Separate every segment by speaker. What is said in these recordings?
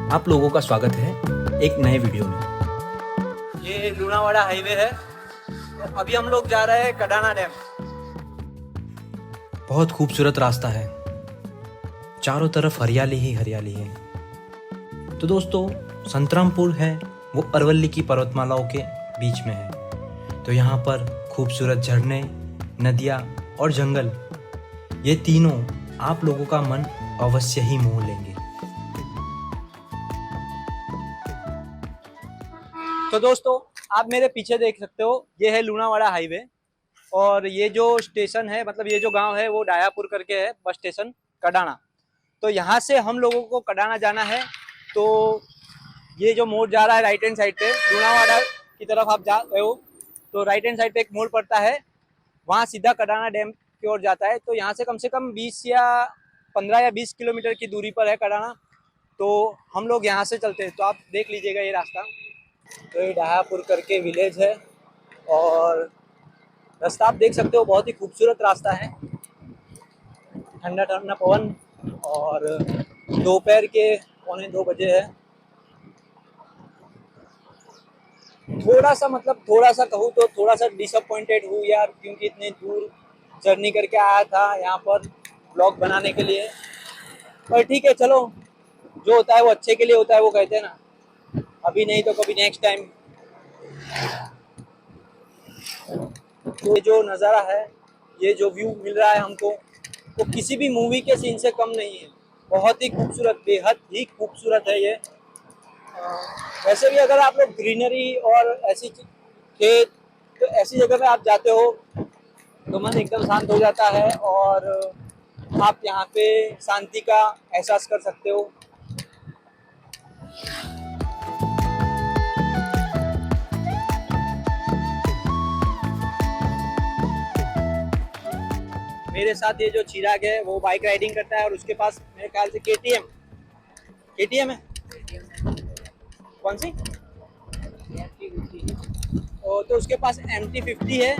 Speaker 1: आप लोगों का स्वागत है एक नए वीडियो में।
Speaker 2: ये लूणावाड़ा हाईवे है। तो अभी हम लोग जा रहे हैं कडाना डैम।
Speaker 1: बहुत खूबसूरत रास्ता है, चारों तरफ हरियाली ही हरियाली है। तो दोस्तों, संतरामपुर है वो अरवल्ली की पर्वतमालाओं के बीच में है। तो यहाँ पर खूबसूरत झरने, नदियाँ और जंगल, ये तीनों आप लोगों का मन अवश्य ही मोह लेंगे।
Speaker 2: तो दोस्तों, आप मेरे पीछे देख सकते हो, ये है लूणावाड़ा हाईवे। और ये जो स्टेशन है, मतलब ये जो गांव है, वो डायापुर करके है, बस स्टेशन कडाना। तो यहाँ से हम लोगों को कडाना जाना है। तो ये जो मोड़ जा रहा है राइट हैंड साइड पे, लूणावाड़ा की तरफ आप जा रहे हो तो राइट हैंड साइड पे एक मोड़ पड़ता है, वहाँ सीधा कडाना डैम की ओर जाता है। तो यहाँ से कम 20 या 15 या 20 किलोमीटर की दूरी पर है कडाना। तो हम लोग यहाँ से चलते हैं। तो आप देख लीजिएगा ये रास्ता। तो ये डायापुर करके विलेज है और रास्ता आप देख सकते हो, बहुत ही खूबसूरत रास्ता है। ठंडा ठंडा पवन और दोपहर के 1:45 है। थोड़ा सा कहूँ तो थोड़ा सा डिसअपॉइंटेड हूँ यार, क्योंकि इतने दूर जर्नी करके आया था यहाँ पर ब्लॉग बनाने के लिए। पर ठीक है, चलो, जो होता है वो अच्छे के लिए होता है, वो कहते हैं ना। अभी नहीं तो कभी नेक्स्ट टाइम। तो ये जो नज़ारा है, ये जो व्यू मिल रहा है हमको, वो किसी भी मूवी के सीन से कम नहीं है। बहुत ही खूबसूरत, बेहद ही खूबसूरत है ये। वैसे भी अगर आप लोग ग्रीनरी और ऐसी खेत, तो ऐसी जगह पे आप जाते हो तो मन एकदम शांत हो जाता है और आप यहाँ पे शांति का एहसास कर सकते हो। मेरे साथ ये जो चिराग है वो बाइक राइडिंग करता है और उसके पास मेरे ख्याल से केटीएम है। कौन सी? तो उसके पास MT-50 है।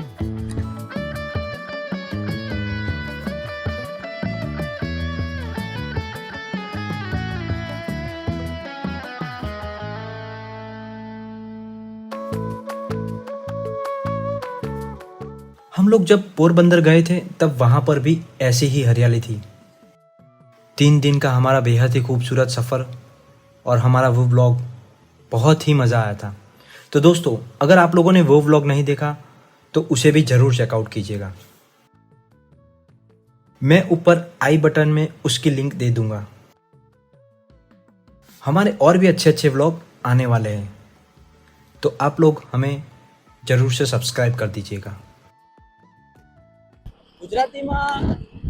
Speaker 1: हम लोग जब पोरबंदर गए थे तब वहाँ पर भी ऐसी ही हरियाली थी। 3 दिन का हमारा बेहद ही खूबसूरत सफ़र और हमारा वो व्लॉग बहुत ही मज़ा आया था। तो दोस्तों, अगर आप लोगों ने वो व्लॉग नहीं देखा तो उसे भी ज़रूर चेकआउट कीजिएगा। मैं ऊपर आई बटन में उसकी लिंक दे दूंगा। हमारे और भी अच्छे अच्छे व्लॉग आने वाले हैं, तो आप लोग हमें ज़रूर से सब्सक्राइब कर दीजिएगा।
Speaker 2: ગુજરાતીમાં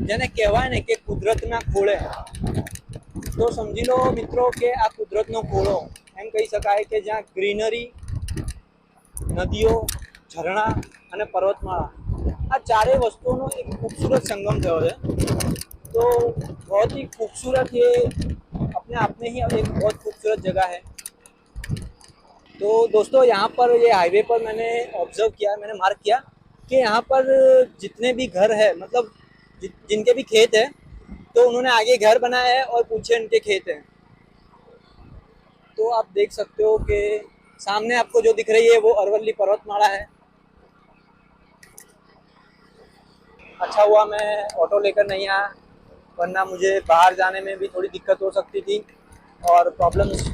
Speaker 2: જેને કહેવાય ને કે કુદરતના ખોળે, તો સમજી લો મિત્રો કે આ કુદરતનો ખોળો એમ કહી શકાય કે જ્યાં ગ્રીનરી, નદીઓ, ઝરણા અને પર્વતમાળા, આ ચારેય વસ્તુઓનો એક खूबसूरत संगम થયો છે। तो बहुत ही खूबसूरत, ये अपने आप में ही एक बहुत खूबसूरत जगह है। तो दोस्तों, यहाँ पर ये हाईवे पर मैंने ऑब्जर्व किया, मैंने मार्क किया कि यहाँ पर जितने भी घर है, मतलब जिनके भी खेत है, तो उन्होंने आगे घर बनाया है और पीछे उनके खेत हैं। तो आप देख सकते हो कि सामने आपको जो दिख रही है वो अरवल्ली पर्वतमाला है। अच्छा हुआ मैं ऑटो लेकर नहीं आया, वरना मुझे बाहर जाने में भी थोड़ी दिक्कत हो सकती थी और प्रॉब्लम्स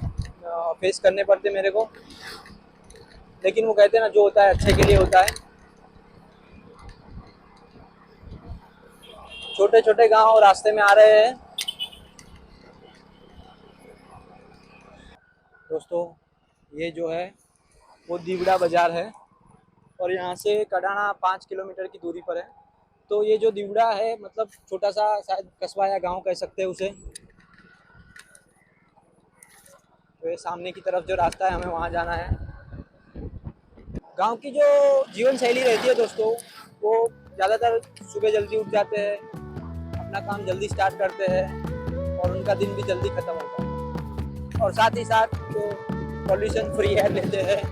Speaker 2: फेस करने पड़ते मेरे को। लेकिन वो कहते हैं ना, जो होता है अच्छे के लिए होता है। छोटे छोटे गांव रास्ते में आ रहे हैं। दोस्तों, ये जो है वो दीवड़ा बाज़ार है और यहाँ से कडाना 5 किलोमीटर की दूरी पर है। तो ये जो दीवड़ा है, मतलब छोटा सा शायद कस्बा या गांव कह सकते हैं उसे। तो ये सामने की तरफ जो रास्ता है, हमें वहाँ जाना है। गांव की जो जीवन शैली रहती है दोस्तों, वो ज़्यादातर सुबह जल्दी उठ जाते हैं, अपना काम जल्दी स्टार्ट करते हैं और उनका दिन भी जल्दी ख़त्म होता है। और साथ ही साथ जो पॉल्यूशन फ्री एयर लेते हैं,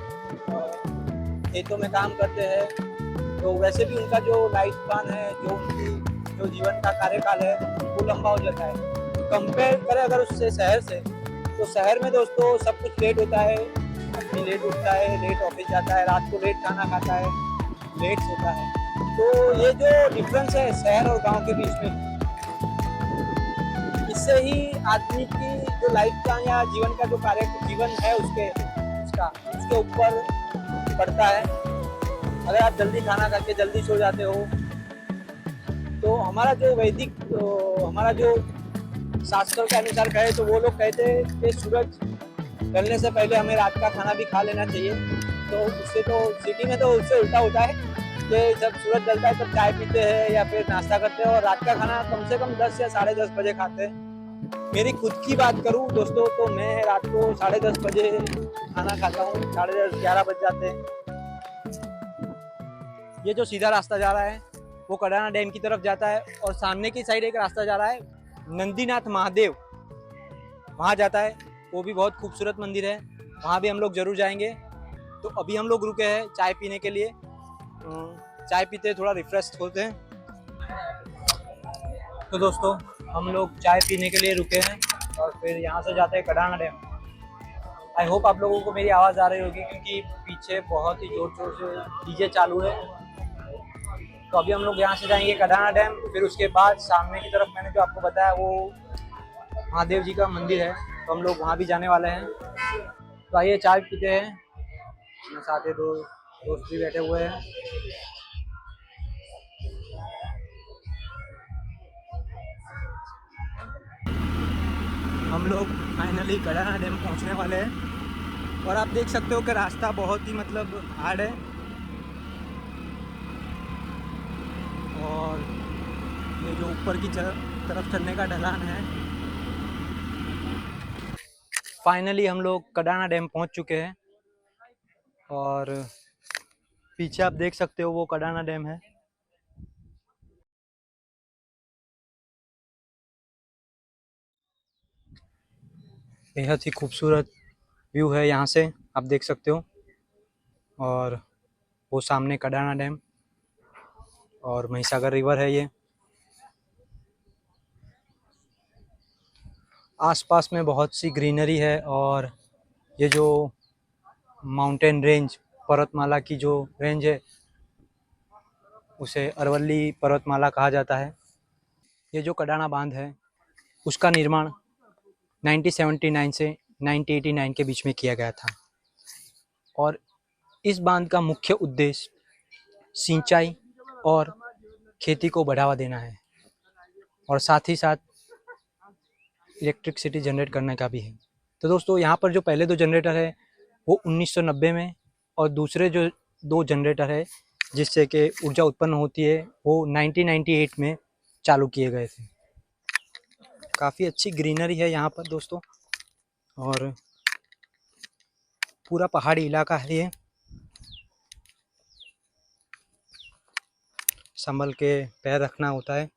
Speaker 2: खेतों में काम करते हैं, तो वैसे भी उनका जो लाइफ स्पान है, जो उनकी जो जीवन का कार्यकाल है, वो लंबा हो जाता है। कंपेयर करें अगर उससे शहर से, तो शहर में दोस्तों सब कुछ लेट होता है, आदमी लेट उठता है, लेट ऑफिस जाता है, रात को लेट खाना खाता है, लेट सोता है। तो ये जो डिफरेंस है शहर और गांव के बीच में, इससे ही आदमी की जो लाइफ का या जीवन का जो जीवन है उसके ऊपर पड़ता है। अगर आप जल्दी खाना खा के जल्दी सो जाते हो तो हमारा जो शास्त्रों के अनुसार कहे तो वो लोग कहते हैं कि सूरज ढलने से पहले हमें रात का खाना भी खा लेना चाहिए। तो उससे तो सिटी में तो उससे उल्टा होता है कि जब सूरज ढलता है तब चाय पीते हैं या फिर नाश्ता करते हैं और रात का खाना कम से कम 10 या 10:30 बजे खाते हैं। मेरी खुद की बात करूं दोस्तों तो मैं रात को 10:30 बजे खाना खाता हूं, 10:30 11 बज जाते हैं। ये जो सीधा रास्ता जा रहा है वो कडाना डैम की तरफ जाता है और सामने की साइड एक रास्ता जा रहा है नंदीनाथ महादेव, वहाँ जाता है। वो भी बहुत खूबसूरत मंदिर है, वहाँ भी हम लोग जरूर जाएंगे। तो अभी हम लोग रुके हैं चाय पीने के लिए, चाय पीते थोड़ा रिफ्रेश होते हैं। तो दोस्तों हम लोग चाय पीने के लिए रुके हैं और फिर यहाँ से जाते हैं कडाना डैम। आई होप आप लोगों को मेरी आवाज़ आ रही होगी क्योंकि पीछे बहुत ही जोर शोर से डीजे चालू है। तो अभी हम लोग यहाँ से जाएंगे कडाना डैम, फिर उसके बाद सामने की तरफ मैंने जो आपको बताया वो महादेव जी का मंदिर है, तो हम लोग वहाँ भी जाने वाले हैं। तो आइए चाय पीते हैं, मेरे साथ ही दो दोस्त भी बैठे हुए हैं। हम लोग फाइनली कडाना डैम पहुँचने वाले हैं और आप देख सकते हो कि रास्ता बहुत ही मतलब हार्ड है और ये जो ऊपर की तरफ चलने का ढलान है। फाइनली हम लोग कडाना डैम पहुंच चुके हैं और पीछे आप देख सकते हो वो कडाना डैम है। बेहद ही खूबसूरत व्यू है यहाँ से, आप देख सकते हो। और वो सामने कडाना डैम और महिसागर रिवर है। ये आसपास में बहुत सी ग्रीनरी है और ये जो माउंटेन रेंज पर्वतमाला की जो रेंज है उसे अरवल्ली पर्वतमाला कहा जाता है। ये जो कडाना बांध है उसका निर्माण 1979 से 1989 के बीच में किया गया था और इस बांध का मुख्य उद्देश्य सिंचाई और खेती को बढ़ावा देना है और साथ ही साथ इलेक्ट्रिसिटी जनरेट करने का भी है। तो दोस्तों यहाँ पर जो पहले दो जनरेटर है वो 1990 में और दूसरे जो दो जनरेटर है जिससे कि ऊर्जा उत्पन्न होती है वो 1998 में चालू किए गए थे। काफ़ी अच्छी ग्रीनरी है यहाँ पर दोस्तों और पूरा पहाड़ी इलाका है। ये संभल के पैर रखना होता है।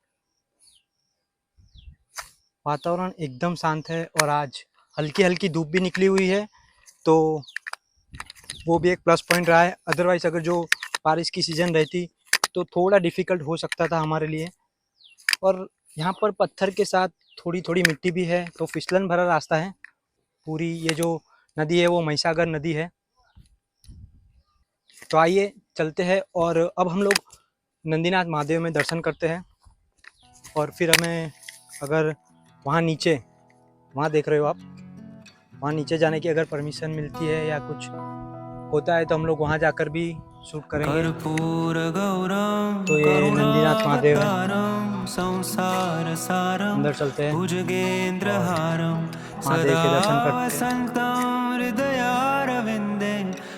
Speaker 2: वातावरण एकदम शांत है और आज हल्की हल्की धूप भी निकली हुई है तो वो भी एक प्लस पॉइंट रहा है। अदरवाइज अगर जो बारिश की सीज़न रहती तो थोड़ा डिफ़िकल्ट हो सकता था हमारे लिए। और यहाँ पर पत्थर के साथ थोड़ी थोड़ी मिट्टी भी है तो फिसलन भरा रास्ता है। पूरी ये जो नदी है वो महिसागर नदी है। तो आइए चलते हैं और अब हम लोग नंदीनाथ महादेव में दर्शन करते हैं और फिर हमें अगर वहाँ नीचे वहाँ देख रहे हो आप, वहाँ नीचे जाने की अगर परमिशन मिलती है या कुछ होता है तो हम लोग वहाँ जाकर भी शूट करेंगे। तो ये नंदीनाथ महादेव है, अंदर चलते हैं महादेव के दर्शन करते हैं।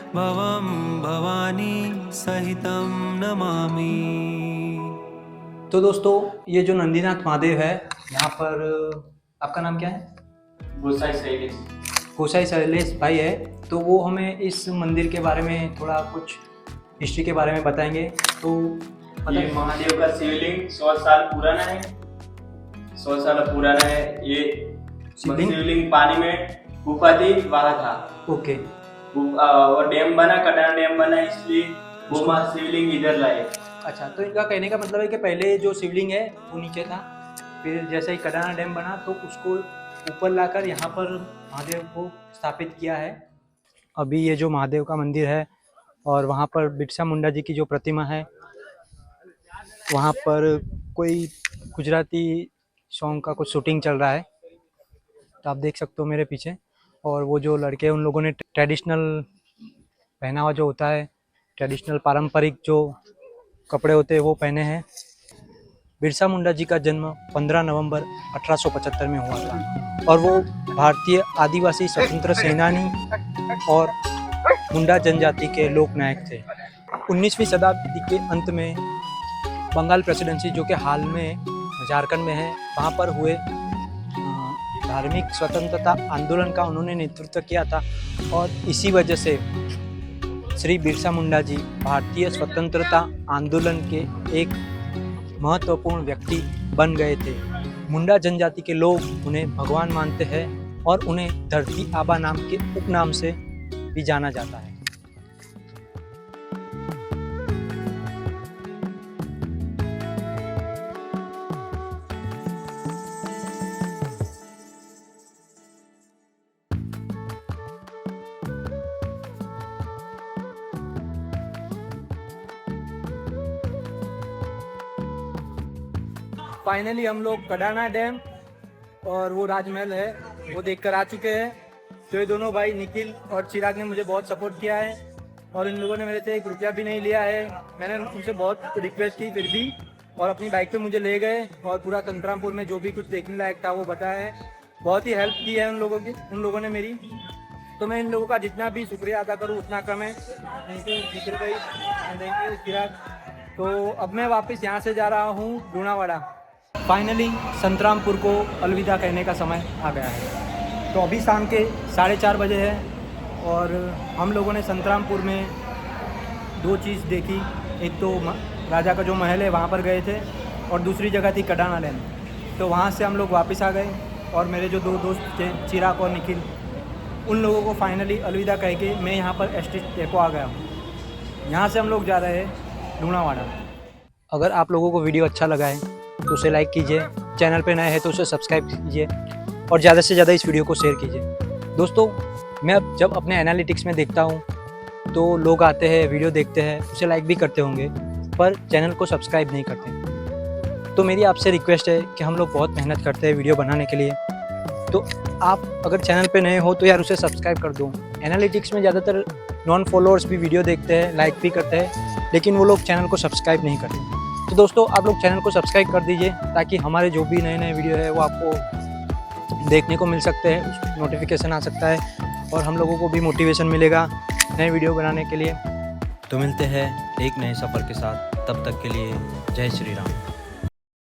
Speaker 3: भवं भवानी सहितं नमामि।
Speaker 2: तो दोस्तों ये जो नंदीनाथ महादेव है यहाँ पर, आपका नाम क्या है? गोसाई शैलेश भाई है। तो वो हमें इस मंदिर के बारे में थोड़ा कुछ हिस्ट्री के बारे में बताएंगे। तो
Speaker 4: ये महादेव का शिवलिंग 100 साल पुराना है। 100 साल पुराना है ये शिवलिंग। पानी में गुफा थी, वहाँ था।
Speaker 2: ओके।
Speaker 4: और डैम बना, कडाना डैम बना, इसलिए वो शिवलिंग इधर लाए।
Speaker 2: अच्छा, तो इनका कहने का मतलब है कि पहले जो शिवलिंग है वो नीचे था, फिर जैसे ही कडाना डैम बना तो उसको ऊपर लाकर यहाँ पर महादेव को स्थापित किया है। अभी ये जो महादेव का मंदिर है और वहाँ पर बिरसा मुंडा जी की जो प्रतिमा है, वहाँ पर कोई गुजराती सॉन्ग का कुछ शूटिंग चल रहा है, तो आप देख सकते हो मेरे पीछे। और वो जो लड़के हैं उन लोगों ने ट्रेडिशनल पहनावा जो होता है, ट्रेडिशनल पारंपरिक जो कपड़े होते हैं वो पहने हैं। बिरसा मुंडा जी का जन्म 15 नवंबर 1875 में हुआ था और वो भारतीय आदिवासी स्वतंत्र सेनानी और मुंडा जनजाति के लोकनायक थे। 19वीं शताब्दी के अंत में बंगाल प्रेसिडेंसी, जो कि हाल में झारखंड में है, वहाँ पर हुए धार्मिक स्वतंत्रता आंदोलन का उन्होंने नेतृत्व किया था और इसी वजह से श्री बिरसा मुंडा जी भारतीय स्वतंत्रता आंदोलन के एक महत्वपूर्ण व्यक्ति बन गए थे। मुंडा जनजाति के लोग उन्हें भगवान मानते हैं और उन्हें धरती आबा नाम के उपनाम से भी जाना जाता है। फाइनली हम लोग कडाना डैम और वो राजमहल है वो देखकर आ चुके हैं। तो ये दोनों भाई निखिल और चिराग ने मुझे बहुत सपोर्ट किया है और इन लोगों ने मेरे से 1 रुपया भी नहीं लिया है। मैंने उनसे बहुत रिक्वेस्ट की फिर भी, और अपनी बाइक पे मुझे ले गए और पूरा संतरामपुर में जो भी कुछ देखने लायक था वो बताया है। बहुत ही हेल्प की है उन लोगों ने मेरी। तो मैं इन लोगों का जितना भी शुक्रिया अदा करूँ उतना कम है। थैंक यू निखिल भाई, थैंक यू चिराग। तो अब मैं वापस यहाँ से जा रहा हूँ लूणावाड़ा। फाइनली संतरामपुर को अलविदा कहने का समय आ गया है। तो अभी शाम के 4:30 बजे है और हम लोगों ने संतरामपुर में 2 चीज़ देखी। एक तो राजा का जो महल है वहाँ पर गए थे और दूसरी जगह थी कडाना डैम। तो वहाँ से हम लोग वापस आ गए और मेरे जो 2 दोस्त थे चिराग और निखिल, उन लोगों को फाइनली अलविदा कह के मैं यहाँ पर एसटी डेपो आ गया हूँ। यहाँ से हम लोग जा रहे हैं लूणावाड़ा। अगर आप लोगों को वीडियो अच्छा लगा है तो उसे लाइक कीजिए, चैनल पे नए हैं तो उसे सब्सक्राइब कीजिए और ज़्यादा से ज़्यादा इस वीडियो को शेयर कीजिए। दोस्तों, मैं अब जब अपने एनालिटिक्स में देखता हूँ तो लोग आते हैं, वीडियो देखते हैं, उसे लाइक भी करते होंगे पर चैनल को सब्सक्राइब नहीं करते। तो मेरी आपसे रिक्वेस्ट है कि हम लोग बहुत मेहनत करते हैं वीडियो बनाने के लिए, तो आप अगर चैनल पे नए हो तो यार उसे सब्सक्राइब कर दो। एनालिटिक्स में ज़्यादातर नॉन फॉलोअर्स भी वीडियो देखते हैं, लाइक भी करते हैं, लेकिन वो लोग चैनल को सब्सक्राइब नहीं करते। तो दोस्तों, आप लोग चैनल को सब्सक्राइब कर दीजिए ताकि हमारे जो भी नए वीडियो है वो आपको देखने को मिल सकते हैं, नोटिफिकेशन आ सकता है और हम लोगों को भी मोटिवेशन मिलेगा नए वीडियो बनाने के लिए।
Speaker 1: तो मिलते हैं एक नए सफ़र के साथ, तब तक के लिए जय श्री राम।